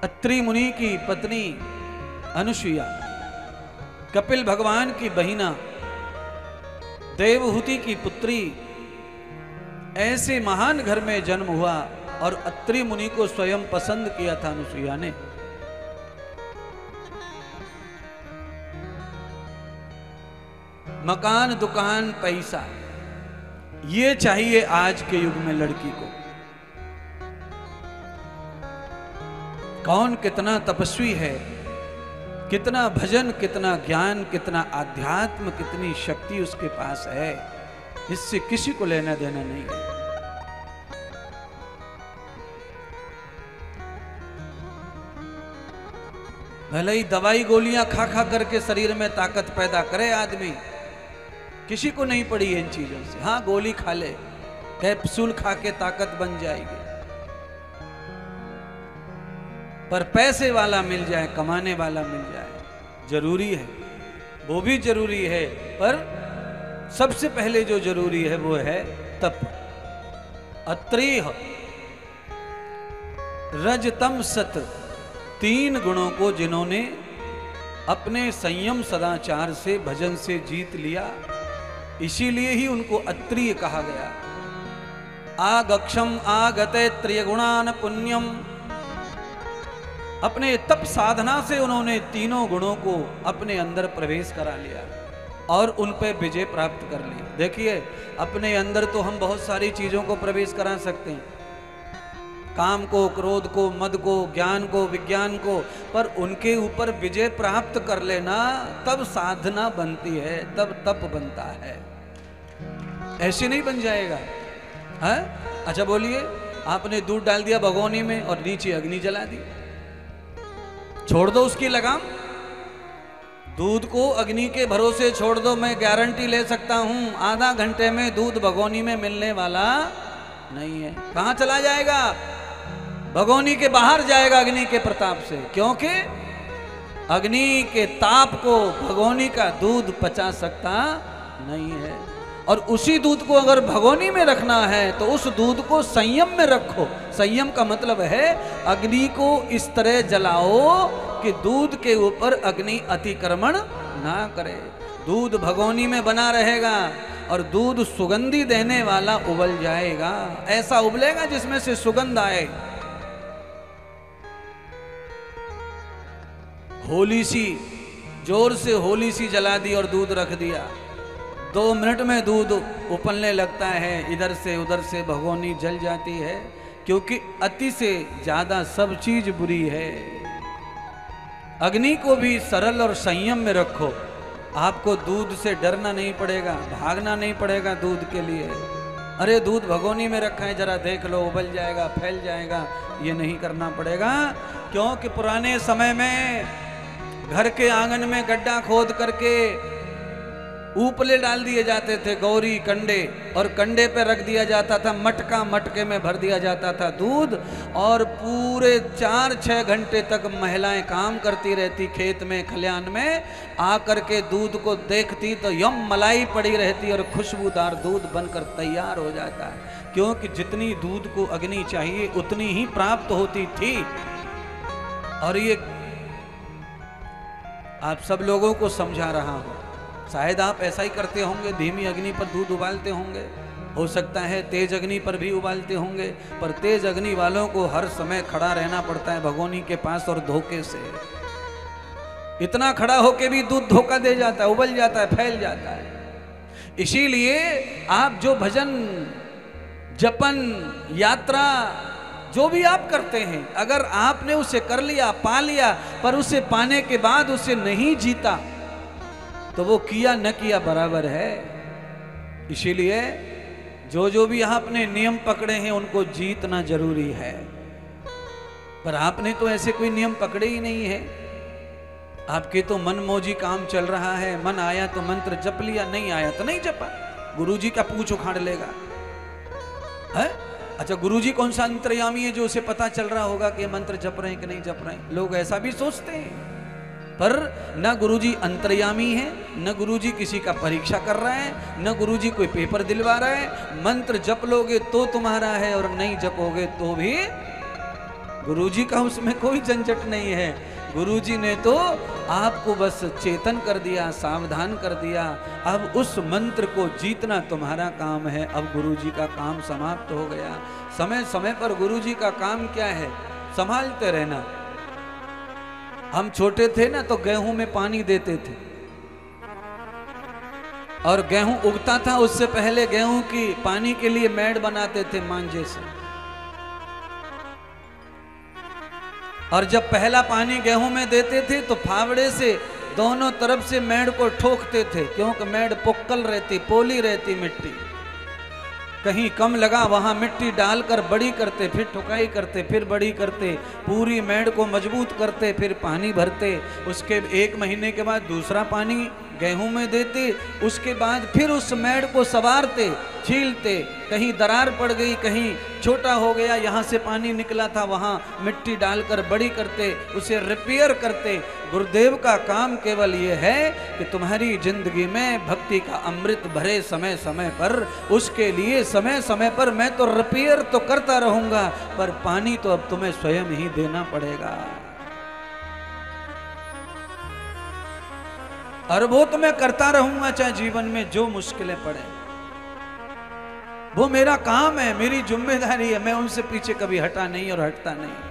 अत्रि मुनि की पत्नी अनुसुईया, कपिल भगवान की बहिना, देवहूति की पुत्री, ऐसे महान घर में जन्म हुआ और अत्रि मुनि को स्वयं पसंद किया था अनुसुईया ने। मकान, दुकान, पैसा, ये चाहिए आज के युग में लड़की को। कौन कितना तपस्वी है, कितना भजन, कितना ज्ञान, कितना आध्यात्म, कितनी शक्ति उसके पास है, इससे किसी को लेना देना नहीं है। भले ही दवाई गोलियां खा खा करके शरीर में ताकत पैदा करे आदमी, किसी को नहीं पड़ी इन चीजों से। हाँ, गोली खा ले, कैप्सूल खा के ताकत बन जाएगी, पर पैसे वाला मिल जाए, कमाने वाला मिल जाए, जरूरी है, वो भी जरूरी है, पर सबसे पहले जो जरूरी है वो है तप। अत्रिह रज तम सत, तीन गुणों को जिन्होंने अपने संयम सदाचार से, भजन से जीत लिया, इसीलिए ही उनको अत्रिय कहा गया। आगक्षम आगते त्रिगुणान पुण्यम, अपने तप साधना से उन्होंने तीनों गुणों को अपने अंदर प्रवेश करा लिया और उन पे विजय प्राप्त कर ली। देखिए, अपने अंदर तो हम बहुत सारी चीजों को प्रवेश करा सकते हैं, काम को, क्रोध को, मद को, ज्ञान को, विज्ञान को, पर उनके ऊपर विजय प्राप्त कर लेना तब साधना बनती है, तब तप बनता है। ऐसे नहीं बन जाएगा। है? अच्छा बोलिए, आपने दूध डाल दिया भगोनी में और नीचे अग्नि जला दी, छोड़ दो उसकी लगाम, दूध को अग्नि के भरोसे छोड़ दो। मैं गारंटी ले सकता हूं, आधा घंटे में दूध भगोनी में मिलने वाला नहीं है। कहां चला जाएगा? भगोनी के बाहर जाएगा अग्नि के प्रताप से, क्योंकि अग्नि के ताप को भगोनी का दूध पचा सकता नहीं है। और उसी दूध को अगर भगोनी में रखना है तो उस दूध को संयम में रखो। संयम का मतलब है अग्नि को इस तरह जलाओ कि दूध के ऊपर अग्नि अतिक्रमण ना करे। दूध भगोनी में बना रहेगा और दूध सुगंधी देने वाला उबल जाएगा, ऐसा उबलेगा जिसमें से सुगंध आए। होली सी, जोर से होली सी जला दी और दूध रख दिया, 2 मिनट में दूध उबलने लगता है, इधर से उधर से भगोनी जल जाती है, क्योंकि अति से ज्यादा सब चीज बुरी है। अग्नि को भी सरल और संयम में रखो, आपको दूध से डरना नहीं पड़ेगा, भागना नहीं पड़ेगा दूध के लिए। अरे दूध भगोनी में रखा है, जरा देख लो, उबल जाएगा, फैल जाएगा, ये नहीं करना पड़ेगा। क्योंकि पुराने समय में घर के आंगन में गड्ढा खोद करके ऊपले डाल दिए जाते थे, गौरी कंडे, और कंडे पे रख दिया जाता था मटका, मटके में भर दिया जाता था दूध, और पूरे 4-6 घंटे तक महिलाएं काम करती रहती खेत में, खलिहान में, आकर के दूध को देखती तो यम मलाई पड़ी रहती और खुशबूदार दूध बनकर तैयार हो जाता है। क्योंकि जितनी दूध को अग्नि चाहिए उतनी ही प्राप्त होती थी। और ये आप सब लोगों को समझा रहा हूं, शायद आप ऐसा ही करते होंगे, धीमी अग्नि पर दूध उबालते होंगे, हो सकता है तेज अग्नि पर भी उबालते होंगे, पर तेज अग्नि वालों को हर समय खड़ा रहना पड़ता है भगोनी के पास और धोखे से। इतना खड़ा होके भी दूध धोखा दे जाता है, उबल जाता है, फैल जाता है। इसीलिए आप जो भजन, जपन, यात्रा जो भी आप करते हैं, अगर आपने उसे कर लिया, पा लिया, पर उसे पाने के बाद उसे नहीं जीता, तो वो किया न किया बराबर है। इसीलिए जो जो भी आपने नियम पकड़े हैं उनको जीतना जरूरी है। पर आपने तो ऐसे कोई नियम पकड़े ही नहीं है, आपके तो मनमौजी काम चल रहा है। मन आया तो मंत्र जप लिया, नहीं आया तो नहीं जपा, गुरुजी का पूछ उखाड़ लेगा। है? अच्छा, गुरुजी कौन सा अंतर्यामी है जो उसे पता चल रहा होगा कि मंत्र जप रहे हैं कि नहीं जप रहे हैं? लोग ऐसा भी सोचते हैं, पर न गुरुजी अंतर्यामी है, न गुरुजी किसी का परीक्षा कर रहा है, न गुरुजी कोई पेपर दिलवा रहा है। मंत्र जप लोगे तो तुम्हारा है और नहीं जपोगे तो भी गुरुजी का उसमें कोई झंझट नहीं है। गुरुजी ने तो आपको बस चेतन कर दिया, सावधान कर दिया। अब उस मंत्र को जीतना तुम्हारा काम है। अब गुरुजी का काम समाप्त हो गया। समय समय पर गुरुजी का काम क्या है? संभालते रहना। हम छोटे थे ना तो गेहूं में पानी देते थे, और गेहूं उगता था उससे पहले गेहूं की पानी के लिए मेड़ बनाते थे मांझे से। और जब पहला पानी गेहूं में देते थे तो फावड़े से दोनों तरफ से मेड़ को ठोकते थे, क्योंकि मेड़ पुक्कल रहती, पोली रहती मिट्टी। कहीं कम लगा वहां मिट्टी डालकर बड़ी करते, फिर ठुकाई करते, फिर बड़ी करते, पूरी मेड़ को मजबूत करते, फिर पानी भरते। उसके 1 महीने के बाद दूसरा पानी गेहूं में देते। उसके बाद फिर उस मेड़ को संवारते, छीलते। कहीं दरार पड़ गई, कहीं छोटा हो गया, यहाँ से पानी निकला था, वहाँ मिट्टी डालकर बड़ी करते, उसे रिपेयर करते। गुरुदेव का काम केवल ये है कि तुम्हारी जिंदगी में भक्ति का अमृत भरे समय समय पर। उसके लिए समय समय पर मैं तो रिपेयर तो करता रहूंगा, पर पानी तो अब तुम्हें स्वयं ही देना पड़ेगा। और वो तो मैं करता रहूंगा, चाहे जीवन में जो मुश्किलें पड़े। वो मेरा काम है, मेरी जिम्मेदारी है। मैं उनसे पीछे कभी हटा नहीं और हटता नहीं।